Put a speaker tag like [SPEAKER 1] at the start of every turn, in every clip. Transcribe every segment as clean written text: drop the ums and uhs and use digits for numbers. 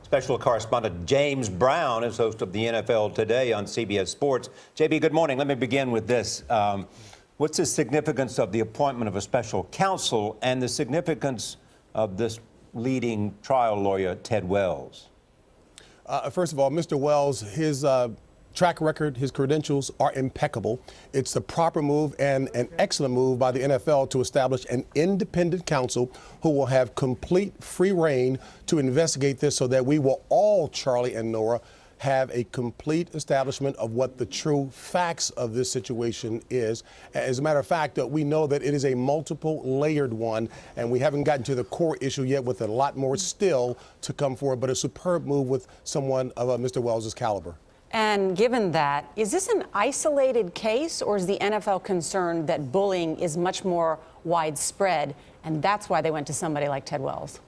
[SPEAKER 1] Special correspondent James Brown is host of the NFL Today on CBS Sports. JB, good morning. Let me begin with this. What's the significance of the appointment of a special counsel and the significance of this leading trial lawyer, Ted Wells?
[SPEAKER 2] First of all, Mr. Wells, his track record, his credentials are impeccable. It's the proper move and an excellent move by the NFL to establish an independent counsel who will have complete free reign to investigate this so that we will all, Charlie and Nora, have a complete establishment of what the true facts of this situation is. As a matter of fact, we know that it is a multiple layered one, and we haven't gotten to the core issue yet, with a lot more still to come forward, but a superb move with someone of Mr. Wells' caliber.
[SPEAKER 3] And given that, is this an isolated case, or is the NFL concerned that bullying is much more widespread, and that's why they went to somebody like Ted Wells?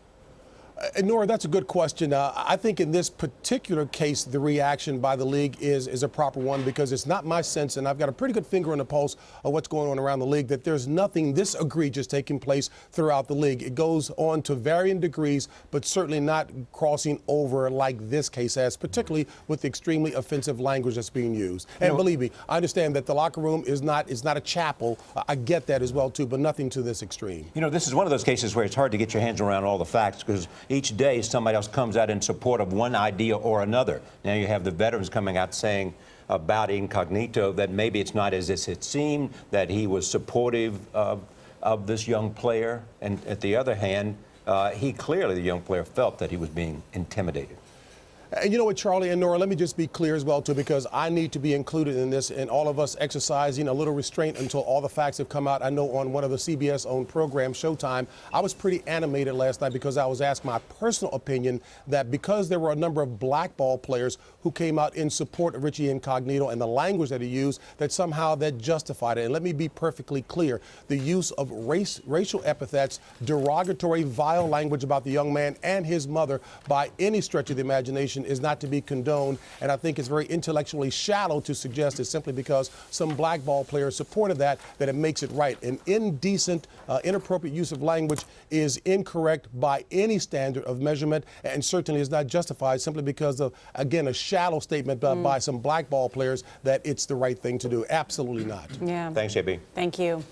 [SPEAKER 2] Nora, that's a good question. I think in this particular case, the reaction by the league is a proper one, because it's not my sense, and I've got a pretty good finger on the pulse of what's going on around the league, that there's nothing this egregious taking place throughout the league. It goes on to varying degrees, but certainly not crossing over like this case has, particularly with the extremely offensive language that's being used. And believe me, I understand that the locker room is not a chapel. I get that as well, too, but nothing to this extreme.
[SPEAKER 1] You know, this is one of those cases where it's hard to get your hands around all the facts, because each day somebody else comes out in support of one idea or another. Now you have the veterans coming out saying about Incognito that maybe it's not as it seemed, that he was supportive of this young player. And at the other hand, he clearly, the young player, felt that he was being intimidated.
[SPEAKER 2] And you know what, Charlie and Nora, let me just be clear as well, too, because I need to be included in this, and all of us exercising a little restraint until all the facts have come out. I know on one of the CBS-owned programs, Showtime, I was pretty animated last night because I was asked my personal opinion that because there were a number of black ball players who came out in support of Richie Incognito and the language that he used, that somehow that justified it. And let me be perfectly clear. The use of racial epithets, derogatory, vile language about the young man and his mother by any stretch of the imagination is not to be condoned, and I think it's very intellectually shallow to suggest that simply because some black ball players supported that it makes it right. An indecent, inappropriate use of language is incorrect by any standard of measurement, and certainly is not justified simply because of, again, a shallow statement by some black ball players that it's the right thing to do. Absolutely not.
[SPEAKER 3] Yeah.
[SPEAKER 1] Thanks, JB.
[SPEAKER 3] Thank you.